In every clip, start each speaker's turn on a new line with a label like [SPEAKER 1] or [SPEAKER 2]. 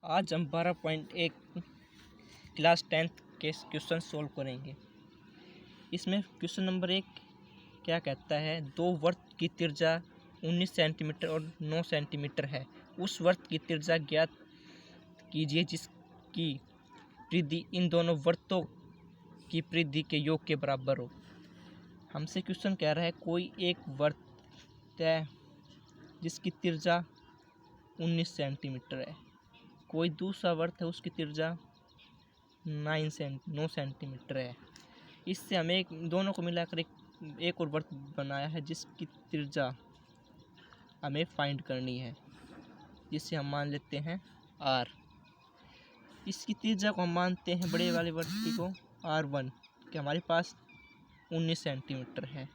[SPEAKER 1] आज हम 12.1 class 10th के क्वेश्चन सोल्व करेंगे। इसमें क्वेश्चन नंबर 1 क्या कहता है, दो वृत्त की त्रिज्या 19 सेंटीमीटर और 9 सेंटीमीटर है। उस वृत्त की त्रिज्या ज्ञात कीजिए जिसकी परिधि इन दोनों वृत्तों की परिधि के योग के बराबर हो। हमसे क्वेश्चन कह रहा है कोई एक वृत्त है जिसकी त्रिज्या 19 सेंटीमीटर है, कोई दूसरा वृत्त है उसकी त्रिज्या 9 सेंटीमीटर है। इससे हमें दोनों को मिलाकर एक और वृत्त बनाया है जिसकी त्रिज्या हमें फाइंड करनी है, जिससे हम मान लेते हैं r। इसकी त्रिज्या को हम मानते हैं बड़े वाले वृत्त को r1 कि हमारे पास 19 सेंटीमीटर है।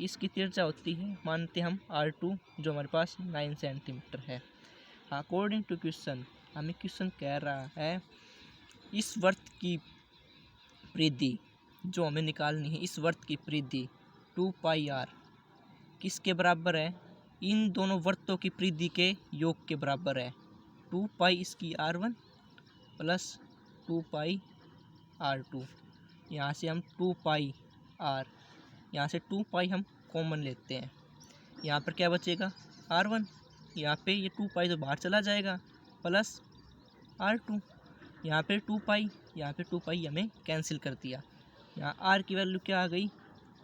[SPEAKER 1] इसकी त्रिज्या होती है मानते हम r2 जो हमारे पास 9 सेंटीमीटर है। अकॉर्डिंग टू क्वेश्चन हमें क्वेश्चन कह रहा है इस वृत्त की परिधि जो हमें निकालनी है, इस वृत्त की परिधि 2πr किसके बराबर है, इन दोनों वृत्तों की परिधि के योग के बराबर है। 2π इसकी r1 प्लस 2π r2। यहाँ से हम 2πr, यहाँ से 2π हम कॉमन लेते हैं। यहाँ पर क्या बचेगा r1, यहाँ पे ये 2π तो बाहर चला जाएगा, प्लस r2, यहाँ पे 2π, यहाँ पे 2π हमें कैंसिल कर दिया। यहाँ r की वैल्यू क्या आ गई,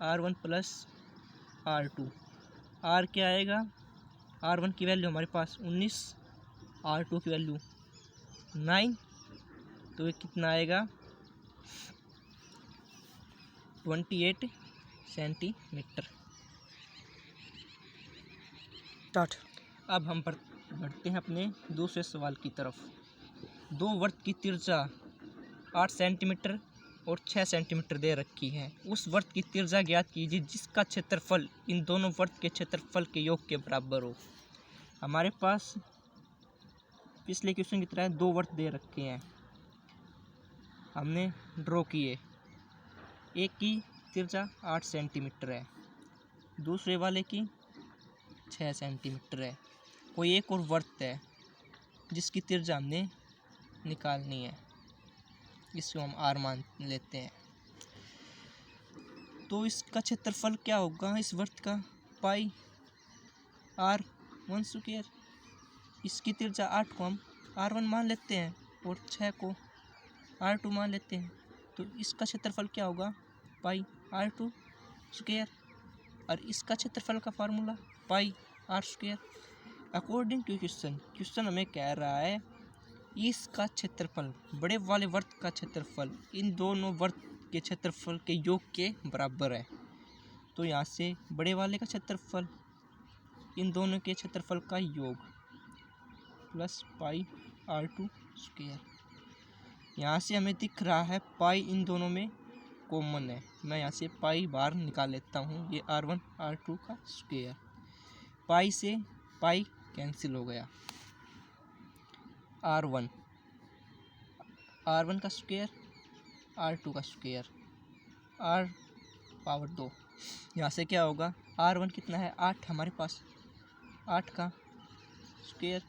[SPEAKER 1] r1 प्लस r2। r क्या आएगा, r1 की वैल्यू हमारे पास 19, r2 की वैल्यू 9, तो ये कितना आएगा 28 सेंटीमीटर। स्टार्ट। अब हम बढ़ते हैं अपने दूसरे सवाल की तरफ। दो वृत्त की त्रिज्या 8 सेंटीमीटर और 6 सेंटीमीटर दे रखी है। उस वृत्त की त्रिज्या ज्ञात कीजिए जिसका क्षेत्रफल इन दोनों वृत्त के क्षेत्रफल के योग के बराबर हो। हमारे पास पिछले क्वेश्चन की तरह दो वृत्त दे रखे हैं, हमने ड्रॉ किए। एक की त्रिज्या 8 सेंटीमीटर है, दूसरे वाले की 6 सेंटीमीटर है। कोई एक और वृत्त है जिसकी त्रिज्या हमने निकालनी है, इसको हम r मान लेते हैं। तो इसका क्षेत्रफल क्या होगा इस वृत्त का, पाई r1 स्क्वायर। इसकी त्रिज्या 8 को हम r1 मान लेते हैं और 6 को r2 मान लेते हैं। तो इसका क्षेत्रफल क्या होगा, पाई r2 स्क्वायर। और इसका क्षेत्रफल का formula pi r square. According to question हमें कह रहा है इसका क्षेत्रफल बड़े वाले वृत्त का क्षेत्रफल इन दोनों वृत्त के क्षेत्रफल के योग के बराबर है। तो यहाँ से बड़े वाले का क्षेत्रफल इन दोनों के क्षेत्रफल का योग प्लस पाई r2 स्क्वायर। यहाँ से हमें दिख रहा है पाई इन दोनों में कॉमन है, मैं यहाँ से पाई बाहर निकाल लेता हूँ। ये r1 r2 का स्क्वायर, पाई से पाई कैंसिल हो गया। r1 का स्क्वायर r2 का स्क्वायर r पावर 2। यहाँ से क्या होगा, r1 कितना है 8 हमारे पास, 8 का स्क्वायर।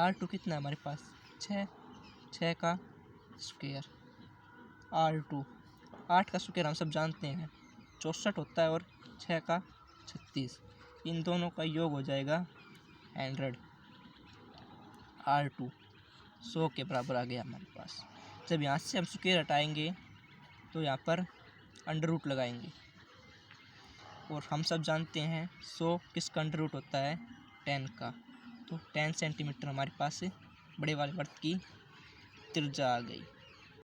[SPEAKER 1] r2 कितना है हमारे पास 6 का स्क्वायर। r2 8 का स्क्वायर हम सब जानते हैं 64 होता है और 6 का 36। इन दोनों का योग हो जाएगा 100। r2 100 के बराबर आ गया हमारे पास। जब यहाँ से हम स्क्वायर हटाएंगे तो यहाँ पर अंडर रूट लगाएंगे और हम सब जानते हैं 100 किसका अंडर रूट होता है 10 का। तो 10 सेंटीमीटर हमारे पास बड़े वाले वृत्त की त्रिज्या आ गई।